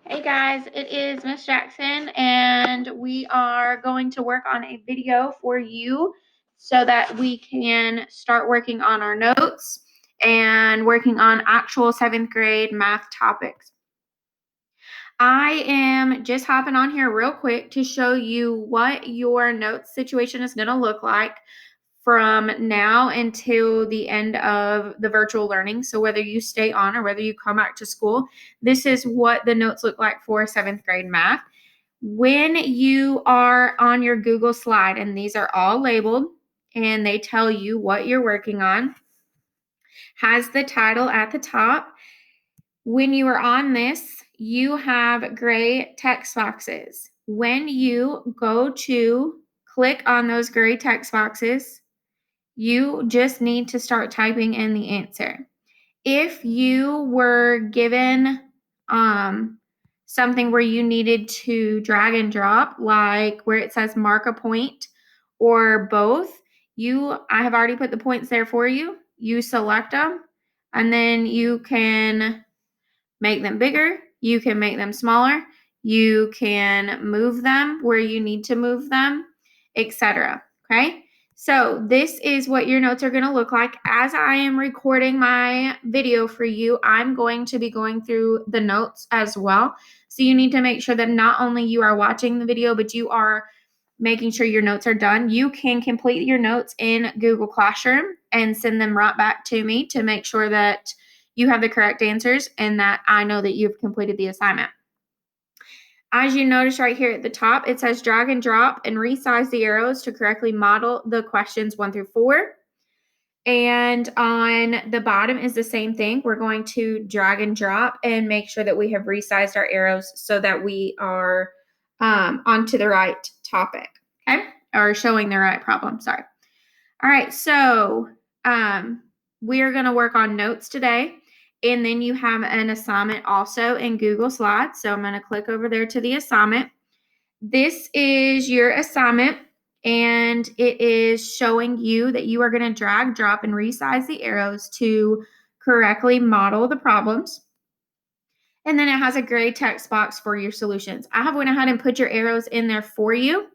Hey guys, it is Miss Jackson, and we are going to work on a video for you so that we can start working on our notes and working on actual 7th grade math topics. I am just hopping on here real quick to show you what your notes situation is going to look like from now until the end of the virtual learning. So whether you stay on or whether you come back to school, this is what the notes look like for 7th grade math. When you are on your Google slide, and these are all labeled and they tell you what you're working on, has the title at the top. When you are on this, you have gray text boxes. When you go to click on those gray text boxes, you just need to start typing in the answer. If you were given something where you needed to drag and drop, like where it says mark a point or both, I have already put the points there for you. You select them, and then you can make them bigger. You can make them smaller. You can move them where you need to move them, etc. Okay? So this is what your notes are going to look like. As I am recording my video for you, I'm going to be going through the notes as well. So you need to make sure that not only you are watching the video, but you are making sure your notes are done. You can complete your notes in Google Classroom and send them right back to me to make sure that you have the correct answers and that I know that you've completed the assignment. As you notice right here at the top, it says drag and drop and resize the arrows to correctly model the questions 1 through 4. And on the bottom is the same thing. We're going to drag and drop and make sure that we have resized our arrows so that we are onto the right topic, okay? Or showing the right problem, sorry. All right, so we are going to work on notes today. And then you have an assignment also in Google Slides. So I'm going to click over there to the assignment. This is your assignment, and it is showing you that you are going to drag, drop, and resize the arrows to correctly model the problems. And then it has a gray text box for your solutions. I have went ahead and put your arrows in there for you.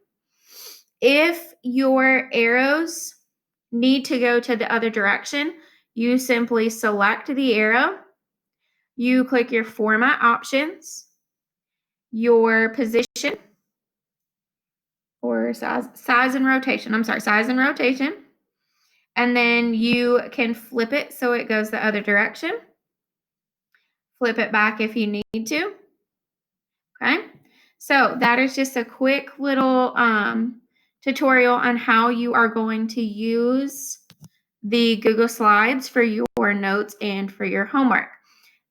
If your arrows need to go to the other direction, you simply select the arrow, you click your format options, your position, or size and rotation, size and rotation, and then you can flip it so it goes the other direction, flip it back if you need to, okay? So that is just a quick little tutorial on how you are going to use the Google Slides for your notes and for your homework.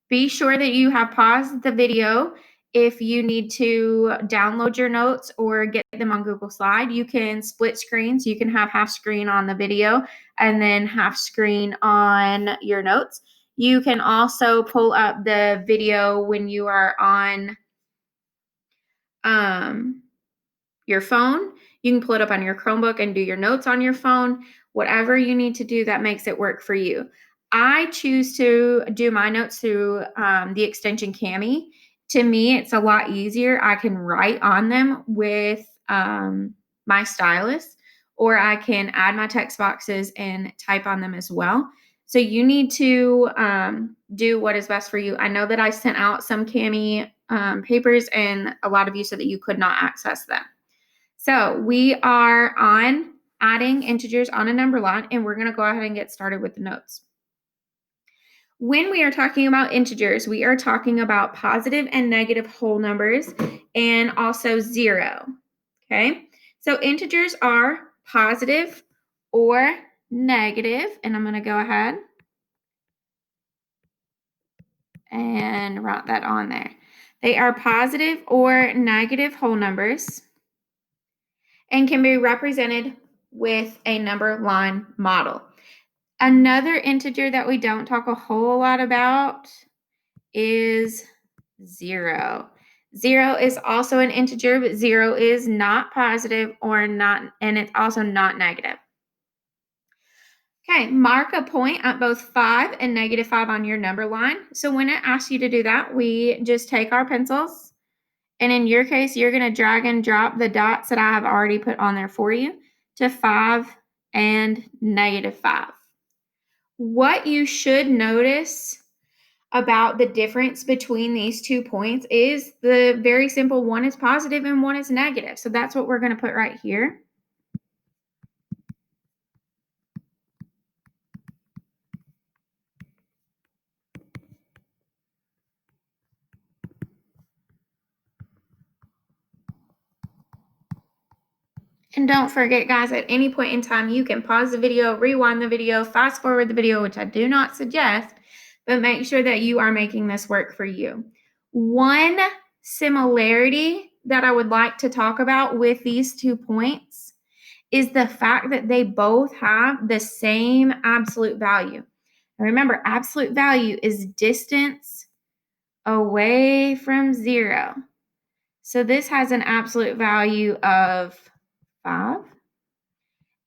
Be sure that you have paused the video if you need to download your notes or get them on Google Slide. You can split screens. You can have half screen on the video and then half screen on your notes. You can also pull up the video when you are on your phone. You can pull it up on your Chromebook and do your notes on your phone. Whatever you need to do that makes it work for you. I choose to do my notes through the extension Kami. To me, it's a lot easier. I can write on them with my stylus, or I can add my text boxes and type on them as well. So you need to do what is best for you. I know that I sent out some Kami papers, and a lot of you said that you could not access them. So we are on adding integers on a number line, and we're going to go ahead and get started with the notes. When we are talking about integers, we are talking about positive and negative whole numbers and also 0, okay? So integers are positive or negative, and I'm going to go ahead and write that on there. They are positive or negative whole numbers and can be represented with a number line model. Another integer that we don't talk a whole lot about is 0. 0 is also an integer, but 0 is not positive or not, and it's also not negative. Okay, mark a point at both 5 and -5 on your number line. So when it asks you to do that, we just take our pencils And in your case, you're going to drag and drop the dots that I have already put on there for you to 5 and -5. What you should notice about the difference between these 2 points is the very simple, one is positive and one is negative. So that's what we're going to put right here. And don't forget, guys, at any point in time, you can pause the video, rewind the video, fast forward the video, which I do not suggest, but make sure that you are making this work for you. One similarity that I would like to talk about with these 2 points is the fact that they both have the same absolute value. And remember, absolute value is distance away from 0. So this has an absolute value of 5.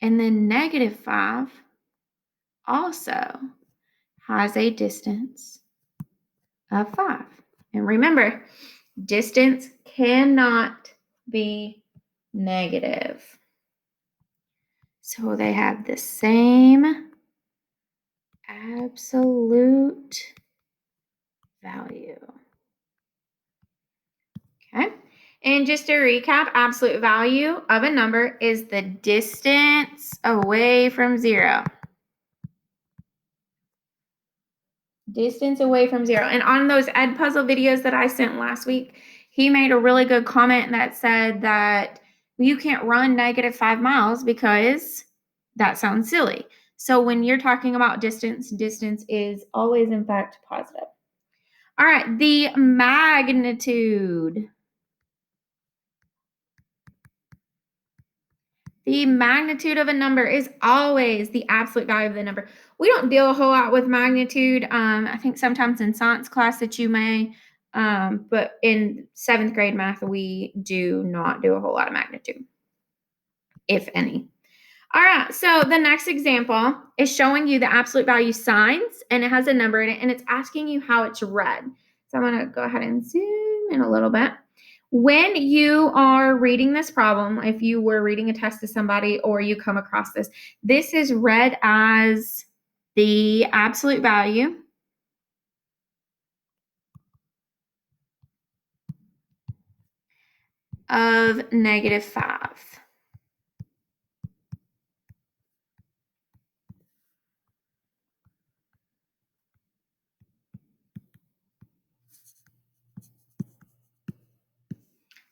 And then -5 also has a distance of 5. And remember, distance cannot be negative. So they have the same absolute value. Okay. And just to recap, absolute value of a number is the distance away from 0. Distance away from 0. And on those Edpuzzle videos that I sent last week, he made a really good comment that said that you can't run -5 miles because that sounds silly. So when you're talking about distance, distance is always, in fact, positive. All right, the magnitude. The magnitude of a number is always the absolute value of the number. We don't deal a whole lot with magnitude. I think sometimes in science class that you may, but in 7th grade math, we do not do a whole lot of magnitude, if any. All right, so the next example is showing you the absolute value signs, and it has a number in it, and it's asking you how it's read. So I'm going to go ahead and zoom in a little bit. When you are reading this problem, if you were reading a test to somebody or you come across this, this is read as the absolute value of -5.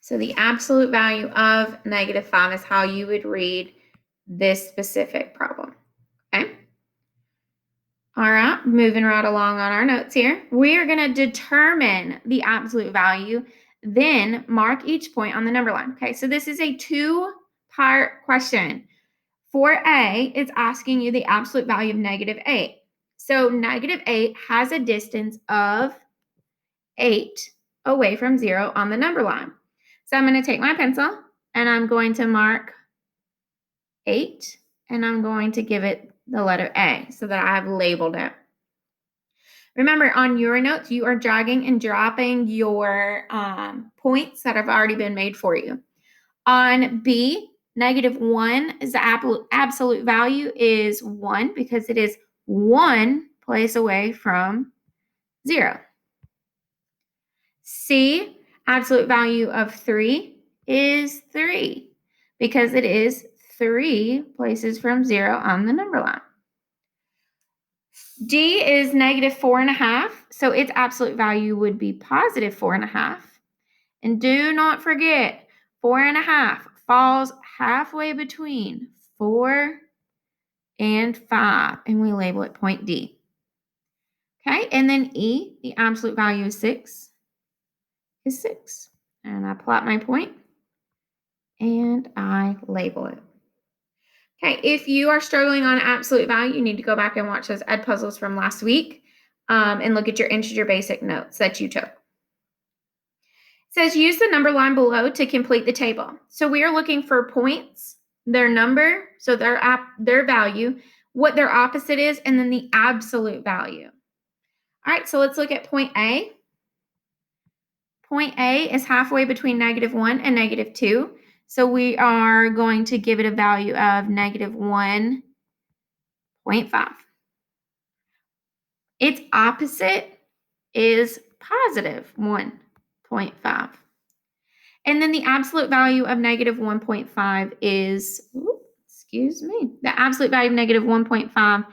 So the absolute value of -5 is how you would read this specific problem. Okay. All right, moving right along on our notes here. We are going to determine the absolute value, then mark each point on the number line. Okay, so this is a 2-part question. For A, it's asking you the absolute value of -8. So -8 has a distance of 8 away from 0 on the number line. So I'm going to take my pencil and I'm going to mark 8 and I'm going to give it the letter A so that I have labeled it. Remember, on your notes, you are dragging and dropping your points that have already been made for you. On B, -1 is the absolute value is 1 because it is 1 place away from 0. C, absolute value of 3 is 3 because it is 3 places from 0 on the number line. D is -4.5, so its absolute value would be +4.5. And do not forget, 4.5 falls halfway between 4 and 5, and we label it point D. Okay, and then E, the absolute value of 6 is 6. And I plot my point, and I label it. Okay, if you are struggling on absolute value, you need to go back and watch those Edpuzzles from last week and look at your integer basic notes that you took. It says use the number line below to complete the table. So we are looking for points, their number, so their value, what their opposite is, and then the absolute value. All right, so let's look at point A. Point A is halfway between -1 and -2. So we are going to give it a value of -1.5. Its opposite is +1.5. And then the absolute value of -1.5 is, excuse me, the absolute value of -1.5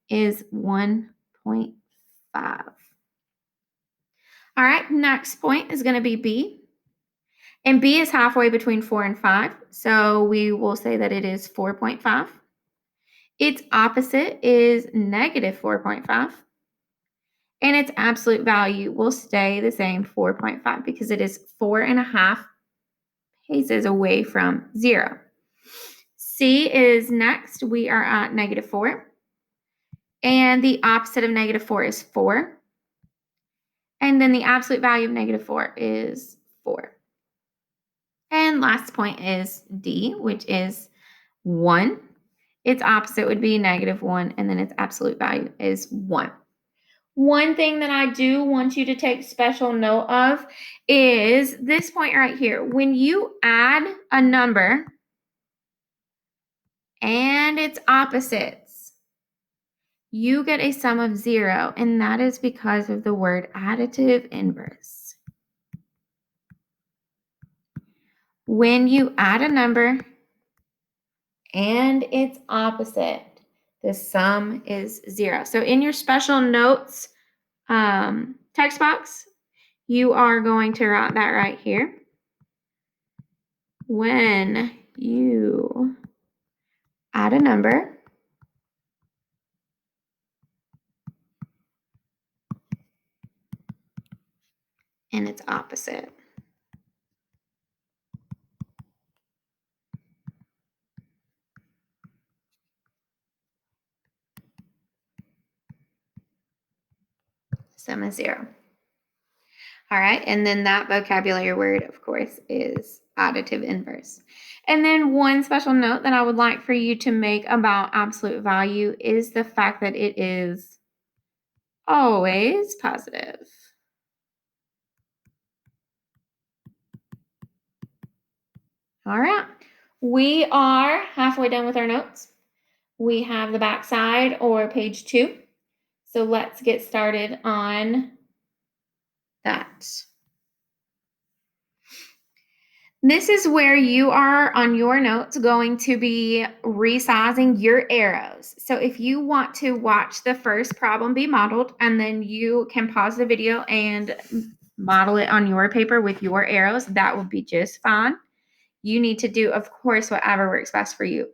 is 1.5. All right, next point is going to be B. And B is halfway between 4 and 5, so we will say that it is 4.5. Its opposite is -4.5. And its absolute value will stay the same, 4.5, because it is 4.5 paces away from 0. C is next. We are at -4. And the opposite of -4 is 4. And then the absolute value of -4 is 4. And last point is D, which is 1. Its opposite would be -1, and then its absolute value is 1. One thing that I do want you to take special note of is this point right here. When you add a number and its opposites, you get a sum of 0, and that is because of the word additive inverse. When you add a number and its opposite, the sum is 0. So in your special notes text box, you are going to write that right here. When you add a number and its opposite, sum is 0. All right, and then that vocabulary word, of course, is additive inverse. And then one special note that I would like for you to make about absolute value is the fact that it is always positive. All right, we are halfway done with our notes. We have the back side or page 2. So let's get started on that. This is where you are on your notes going to be resizing your arrows. So if you want to watch the first problem be modeled, and then you can pause the video and model it on your paper with your arrows, that will be just fine. You need to do, of course, whatever works best for you.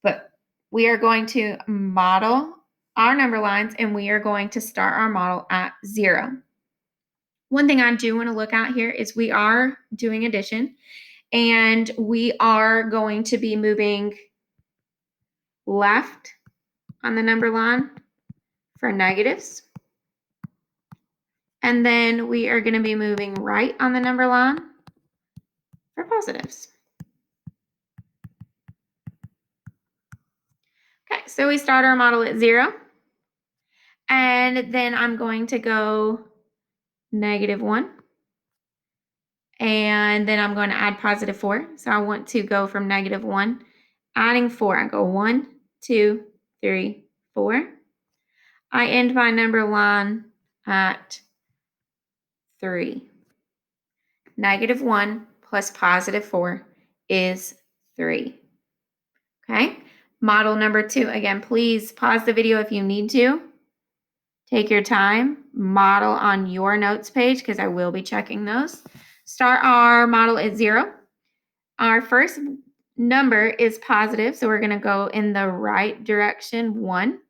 But we are going to model our number lines, and we are going to start our model at 0. One thing I do want to look at here is we are doing addition. And we are going to be moving left on the number line for negatives. And then we are going to be moving right on the number line for positives. Okay, so we start our model at 0. And then I'm going to go -1. And then I'm going to add +4. So I want to go from -1, adding 4. I go 1, 2, 3, 4. I end my number line at 3. -1 plus +4 is 3. Okay. Model number 2. Again, please pause the video if you need to. Take your time. Model on your notes page because I will be checking those. Start our model at 0. Our first number is positive, so we're going to go in the right direction, 1.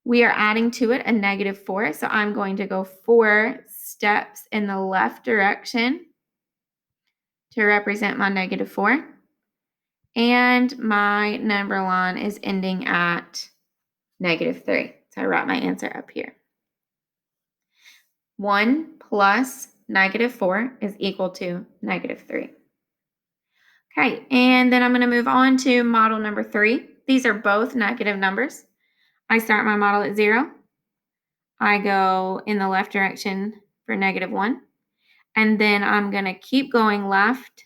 We are adding to it a -4, so I'm going to go 4 steps in the left direction to represent my -4. And my number line is ending at -3. So I write my answer up here. 1 plus -4 is equal to -3. Okay, and then I'm going to move on to model number 3. These are both negative numbers. I start my model at 0. I go in the left direction for -1. And then I'm going to keep going left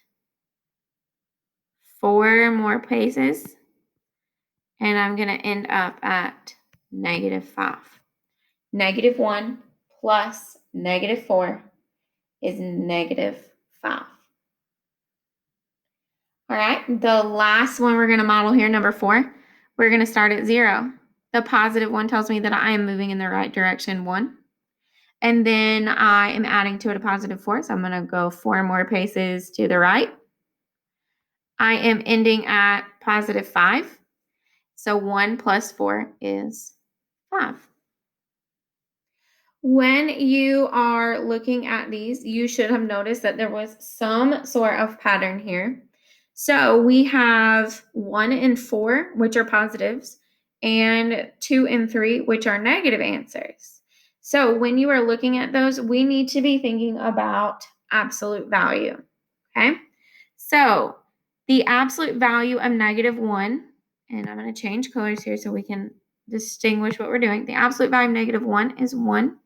4 more paces. And I'm going to end up at -5. -1 plus -4 is -5. All right, the last one we're going to model here, number 4, we're going to start at 0. The positive one tells me that I am moving in the right direction, 1. And then I am adding to it a +4, so I'm going to go 4 more paces to the right. I am ending at +5. So 1 plus 4 is 5. When you are looking at these, you should have noticed that there was some sort of pattern here. So we have 1 and 4, which are positives, and 2 and 3, which are negative answers. So when you are looking at those, we need to be thinking about absolute value. Okay? So the absolute value of -1, and I'm going to change colors here so we can distinguish what we're doing. The absolute value of -1 is 1.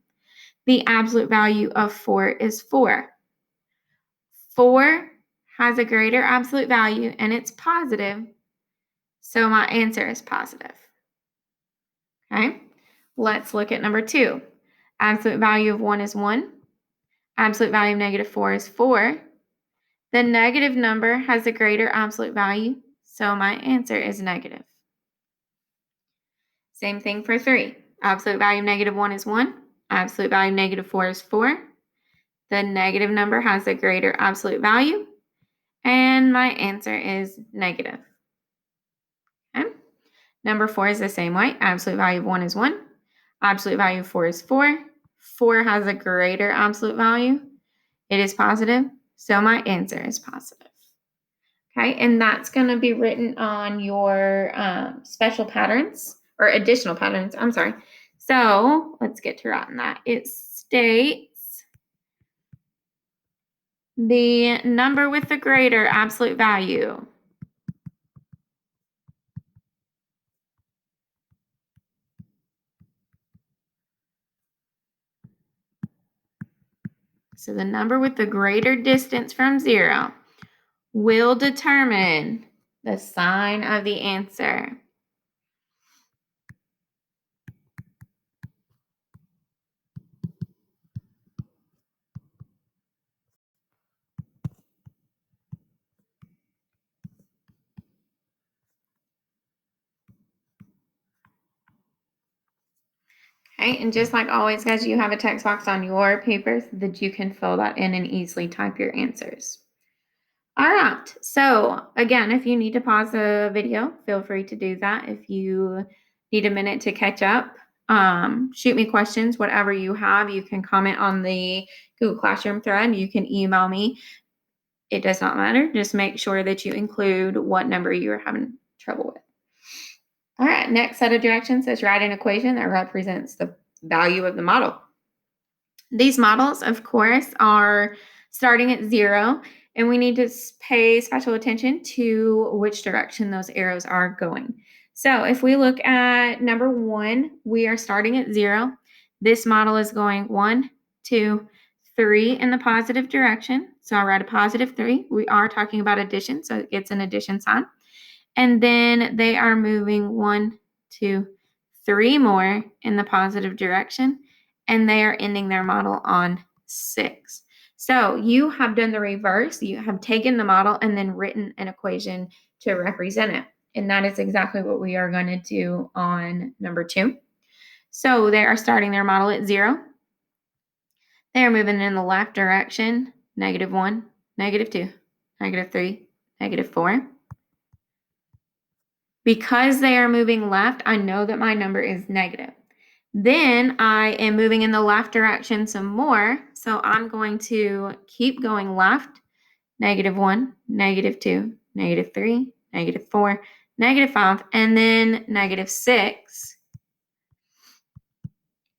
The absolute value of 4 is 4. 4 has a greater absolute value and it's positive, so my answer is positive. Okay, let's look at number 2. Absolute value of 1 is 1. Absolute value of -4 is 4. The negative number has a greater absolute value, so my answer is negative. Same thing for 3. Absolute value of -1 is 1. Absolute value of -4 is 4. The negative number has a greater absolute value, and my answer is negative. Okay. Number 4 is the same way. Absolute value of 1 is 1. Absolute value of 4 is 4. 4 has a greater absolute value. It is positive, so my answer is positive. Okay, and that's going to be written on your special patterns or additional patterns. I'm sorry. So let's get to writing that. It states the number with the greater absolute value so the number with the greater distance from 0 will determine the sign of the answer. Okay, and just like always, guys, you have a text box on your papers that you can fill that in and easily type your answers. All right, so again, if you need to pause the video, feel free to do that. If you need a minute to catch up, shoot me questions, whatever you have. You can comment on the Google Classroom thread. You can email me. It does not matter. Just make sure that you include what number you are having trouble with. All right, next set of directions says write an equation that represents the value of the model. These models, of course, are starting at 0, and we need to pay special attention to which direction those arrows are going. So if we look at number 1, we are starting at 0. This model is going 1, 2, 3 in the positive direction. So I'll write a +3. We are talking about addition, so it gets an addition sign. And then they are moving 1, 2, 3 more in the positive direction, and they are ending their model on 6. So you have done the reverse. You have taken the model and then written an equation to represent it. And that is exactly what we are going to do on number 2. So they are starting their model at 0. They are moving in the left direction, -1, -2, -3, -4. Because they are moving left, I know that my number is negative. Then I am moving in the left direction some more. So I'm going to keep going left, -1, -2, -3, -4, -5, and then -6.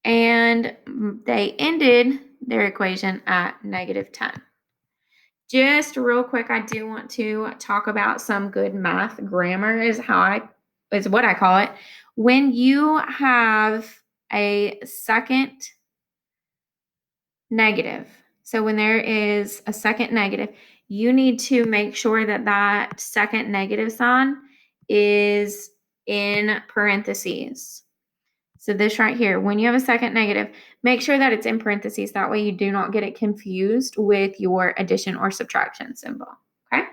And they ended their equation at -10. Just real quick, I do want to talk about some good math grammar is what I call it. When you have a second negative, So when there is a second negative, you need to make sure that that second negative sign is in parentheses. So this right here, when you have a second negative, make sure that it's in parentheses. That way you do not get it confused with your addition or subtraction symbol, okay?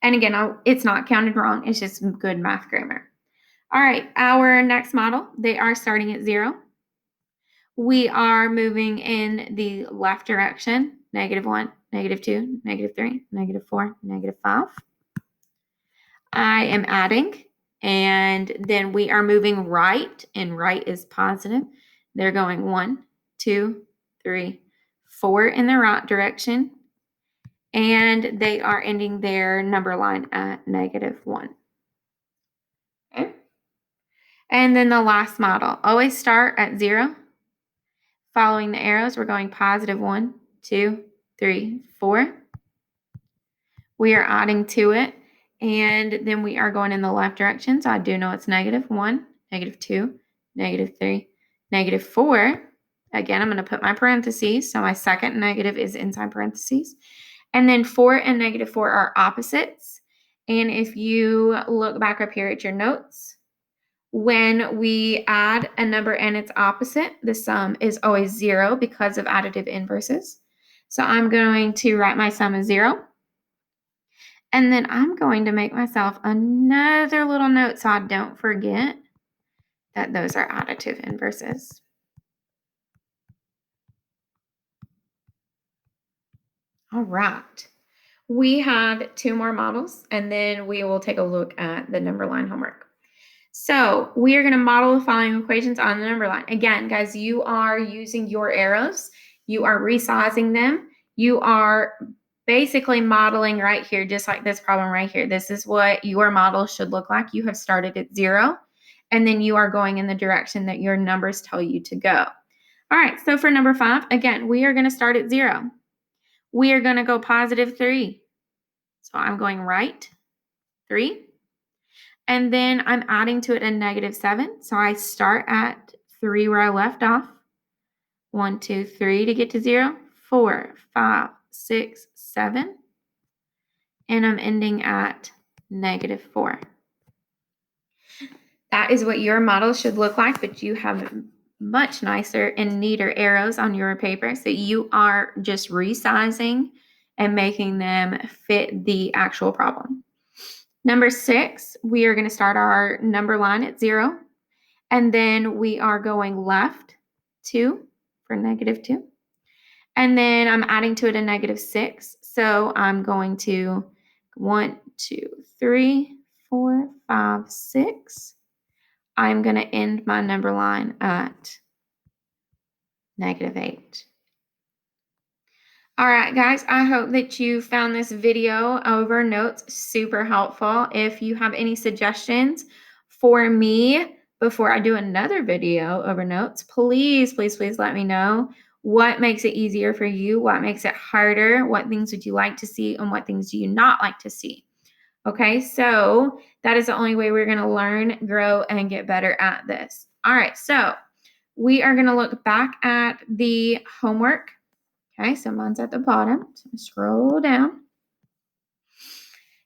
And again, it's not counted wrong. It's just good math grammar. All right, our next model, they are starting at 0. We are moving in the left direction, -1, -2, -3, -4, -5. I am adding, and then we are moving right, and right is positive. They're going 1, 2, 3, 4 in the right direction, and they are ending their number line at -1. Okay. And then the last model, always start at 0. Following the arrows, we're going +1, 2, 3, 4. We are adding to it, and then we are going in the left direction. So I do know it's -1, -2, -3, -4. Again, I'm going to put my parentheses. So my second negative is inside parentheses. And then 4 and -4 are opposites. And if you look back up here at your notes, when we add a number and its opposite, the sum is always 0 because of additive inverses. So I'm going to write my sum as 0. And then I'm going to make myself another little note so I don't forget that those are additive inverses. All right. We have 2 more models, and then we will take a look at the number line homework. So we are going to model the following equations on the number line. Again, guys, you are using your arrows. You are resizing them. You are basically modeling right here, just like this problem right here. This is what your model should look like. You have started at 0, and then you are going in the direction that your numbers tell you to go. All right, so for number 5, again, we are going to start at 0. We are going to go +3. So I'm going right, 3. And then I'm adding to it a -7. So I start at 3 where I left off. 1, 2, 3 to get to 0. 4, 5, 6, 7. And I'm ending at -4. That is what your model should look like, but you have much nicer and neater arrows on your paper. So you are just resizing and making them fit the actual problem. Number 6, we are going to start our number line at 0. And then we are going left 2 for -2. And then I'm adding to it a -6. So I'm going to 1, 2, 3, 4, 5, 6. I'm going to end my number line at -8. All right, guys, I hope that you found this video over notes super helpful. If you have any suggestions for me before I do another video over notes, please, please, please let me know. What makes it easier for you? What makes it harder? What things would you like to see? And what things do you not like to see? Okay, so that is the only way we're going to learn, grow, and get better at this. All right, so we are going to look back at the homework. Okay, so mine's at the bottom. So scroll down.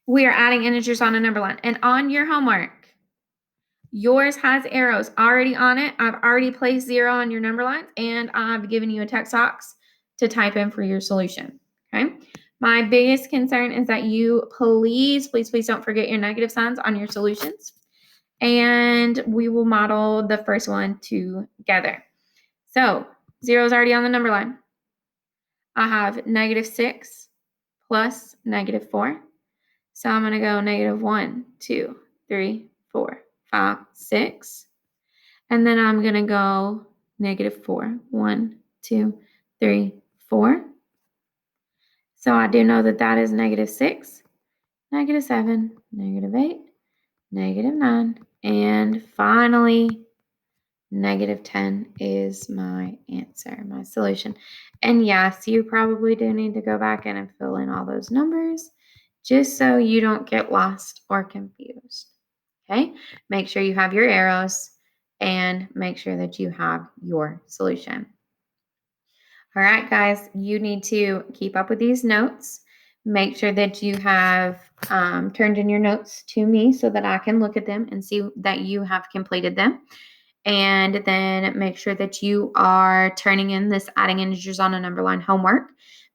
We are adding integers on a number line. And on your homework, yours has arrows already on it. I've already placed 0 on your number lines, and I've given you a text box to type in for your solution. Okay. My biggest concern is that you please, please, please don't forget your negative signs on your solutions. And we will model the first one together. So 0 is already on the number line. I have -6 plus -4. So I'm going to go -1, 2, 3, 4, 5, 6. And then I'm going to go -4, 1, 2, 3, 4. So I do know that that is -6, -7, -8, -9. And finally, -10 is my answer, my solution. And yes, you probably do need to go back in and fill in all those numbers just so you don't get lost or confused. Okay, make sure you have your arrows and make sure that you have your solution. All right, guys, you need to keep up with these notes. Make sure that you have turned in your notes to me so that I can look at them and see that you have completed them. And then make sure that you are turning in this adding integers on a number line homework,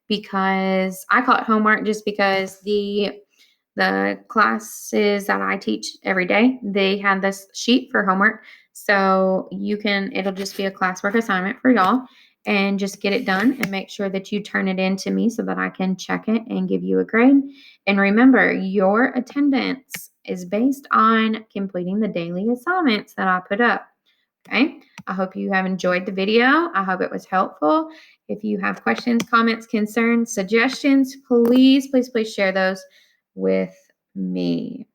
because I call it homework just because the classes that I teach every day, they have this sheet for homework. So it'll just be a classwork assignment for y'all, and just get it done and make sure that you turn it in to me so that I can check it and give you a grade. And remember, your attendance is based on completing the daily assignments that I put up. Okay. I hope you have enjoyed the video. I hope it was helpful. If you have questions, comments, concerns, suggestions, please, please, please share those with me.